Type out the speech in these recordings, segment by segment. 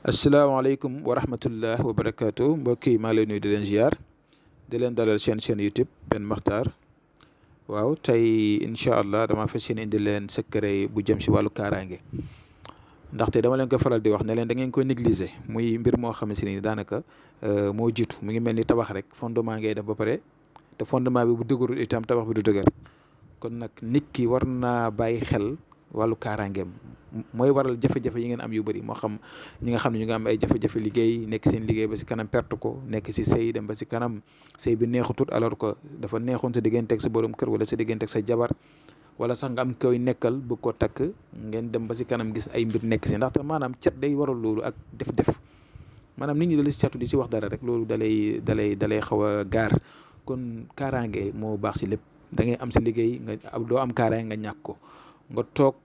asalaamaaleykum wa rahmatullah wa barakaatu mbokk yi maa ngi lay nuyu di leen ziar di leen dalal chaîne YouTube Ben Makhtar waaw tey incha allah dama fas yéene indi leen secret bu jëm si wàllu kaaraange ndaxte dama leen ko faral di wax ne leen da ngeen koy négliger muy mbir moo xam si ni daanaka moo jiitu mu ngi mel ni tabax rek fondement ngay def ba pare te fondement bi bu dëgërul itam tabax bi du dëgër kon nag nit ki war naa bàyyi xel wàllu kaaraangeem. mooy waral jafe-jafe yi ngeen am yu bëri moo xam ñi nga xam ne ñu nga am ay jafe-jafe liggéey nekk seen liggéey ba si kanam perte ko nekk si sëy dem ba si kanam sëy bi neexutut alors que dafa neexoon sa digganteeg sa borom kër wala sa digganteeg sa jabar wala sax nga am koy nekkal bu ko takk ngeen dem ba si kanam gis ay mbir nekk si ndaxte maanaam cat day waral loolu ak def-def maanaam nit ñi dala si catu di si wax dara rek loolu dalay xaw a gaar kon kaaraange moo baax si lépp da ngay am si liggéey nga doo am kaaraange nga ñàkk ko nga toog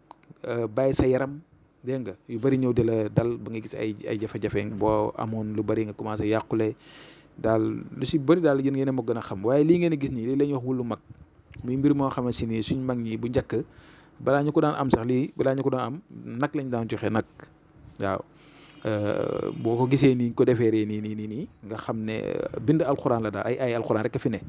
bàyyi sa yaram dégg nga yu bëri ñëw di la dal ba nga gis ay jafe-jafe boo amoon lu bëri nga commencé yàqule daal lu si bëri daal yéen ngeen a ma gën a xam waaye lii ngeen a gis nii lii la ñuy wax wullu mag muy mbir moo xamante ni suñ mag ñi bu njëkk balaa ñu ko daan am sax balaa ñu ko daan am nag lañ daan joxe nag waaw boo ko gisee nii ko defeeree nii nga xam ne bind alxuraan la daal ay alxuraan rek a fi ne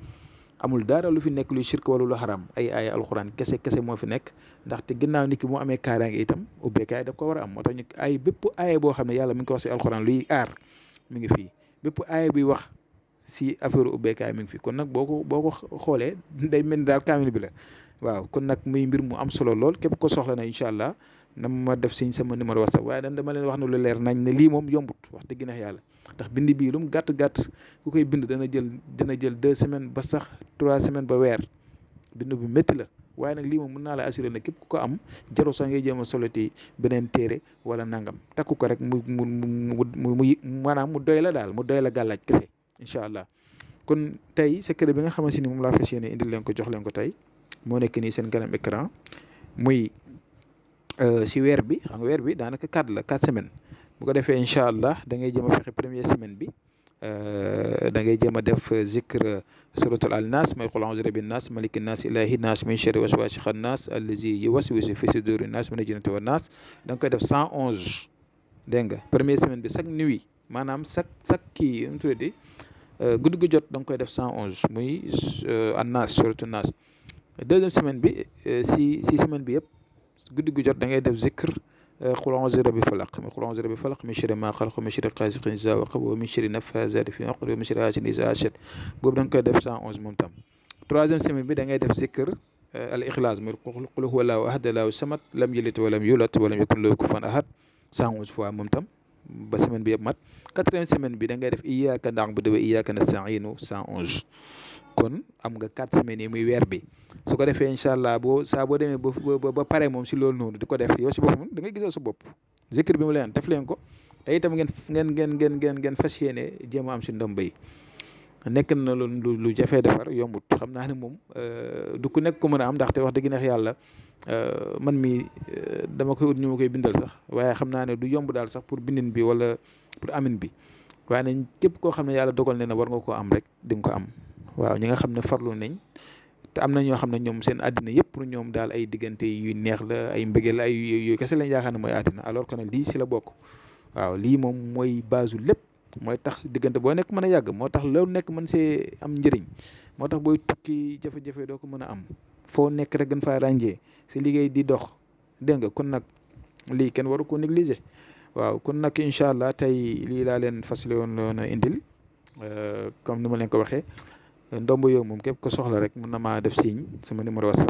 amul dara lu fi nekk luy shirk wala lu xaram ay alxuraan kese moo fi nekk ndaxte ginnaaw nit ki moo amee kaaraange itam ubbeekaay daf ko war a am moo tax ñu ay bépp aaye boo xam ne yàlla mi ngi ko wax si alxuraan luy aar mi ngi fii bépp aaye buy wax si affaire ubbeekaay mi ngi fii kon nag boo ko xoolee day mel ni daal kaamil bi la waaw kon nag muy mbir mu am solo lool képp ko soxla na incha allah na ma def siñ sama numéro WhatsApp waaye dama leen wax ne lu leer nañ ne lii moom yombut wax dëgg neex yàlla ndax bind bii lu mu gàtt ku koy bind dana jël 2 semaines ba sax 3 semaines ba weer bind bu métti la waaye nag lii moom mën naa la assuré ne képp ku ko am jarul sax ngay jéem a soloti beneen téere wala nangam takku ko rek mu maanaam mu doy la daal mu doy la gàllaaj kese incha allah kon tey secret bi nga xamante ni moom laa fas yéene indil leen ko jox leen ko tey moo nekk nii seen kanam écran muy si weer bi xam nga weer bi daanaka 4 semaines bu ko defee incha allah da ngay jëm a fexe première semaine bi da ngay jëm a def zikr suratul al nas mooy qul a'udhu bi rabbin nas malikin nas ilahi nas min sharri waswasi khannas allazi yuwaswisu fi suduri nas min al-jinnati wan nas da nga koy def 111 dégg nga première semaine bi chaque nuit maanaam chaque kii nu mu tuddati guddi gu jot da nga koy def 111 muy an nas suratul nas deuxième semaine bi si semaine bi yëpp guddi gu jot da ngay def zikr qul a'udhu bi rabbil falaq qul a'udhu bi rabbil falaq min sharri ma khalaq min sharri ghasiqin idha waqab wa min sharri naffazati fil 'uqad wa min sharri hasidin idha hasad boobu da nga koy def 111 moom tam troisième semaine bi da ngay def zikr al ikhlas mooy qul huwallahu ahad allahu samad lam yalid wa lam yulad wa lam yakun lahu kufuwan ahad 111 fois moom tam ba semaine bi yëpp mat quatrième semaine bi da ngay def iyyaka na'budu wa iyyaka nasta'inu 111 kon am nga 4 semaines yi muy weer bi su ko defee incha allah boo demee ba pare moom si loolu noonu di ko def yow si boppam da ngay gisal sa bopp zikr bi mu leen def leen ko te itam ngeen fas yéene jéem a am si ndomba yi nekk na lu jafee defar yombut xam naa ne moom du ku nekk ko mën a am ndaxte wax dëgg neex yàlla man mi dama koy ut ñu ma koy bindal sax waaye xam naa ne du yomb daal sax pour bindin bi wala pour amin bi waaye nañ képp koo xam ne yàlla dogal ne na war nga koo am rek di nga ko am waaw ñi nga xam ne farlu nañ te am na ñoo xam ne ñoom seen àddina yëpp pour ñoom daal ay diggante yu neex la ay mbëggeel ay yooyu kese lañ yaakaar ne mooy àddina alors que nag lii si la bokk waaw lii moom mooy base u lépp mooy tax diggante boo nekk mën a yàgg moo tax loolu nekk mën see am njëriñ moo tax booy tukki jafe-jafe doo ko mën a am foo nekk rek gën faa ràññee si liggéey di dox dégg nga kon nag lii kenn waru ko négliger waaw kon nag incha allah tey lii laa leen fasile woon loon a indil comme ni ma leen ko waxee ndomb yow moom képp ko soxla rek mën na maa def signe sama numéro WhatsApp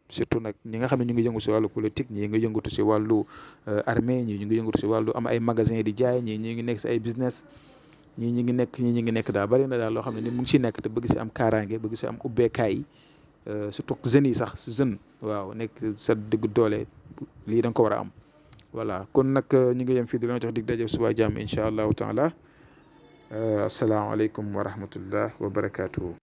surtout nag ñi nga xam ne ñu ngi yëngu si wàllu politique ñii nga yëngatu si wàllu armée ñii ñu ngi yëngatu si wàllu am ay magasin di jaay ñii ñu ngi nekk si ay business ñii ñu ngi nekk daal bari na daal loo xam ne ni mu ngi si nekk te bëgg si am kaaraange bëgg si am ubbeekaay surtout jeunes yi sax jeune waaw nekk sa diggu doole lii da nga ko war a am voilà kon nag ñu ngi yem fii di la jox dig daje suba jàmm incha allahu taala asalaamaaleykum wa rahmatullah wa barakatuhu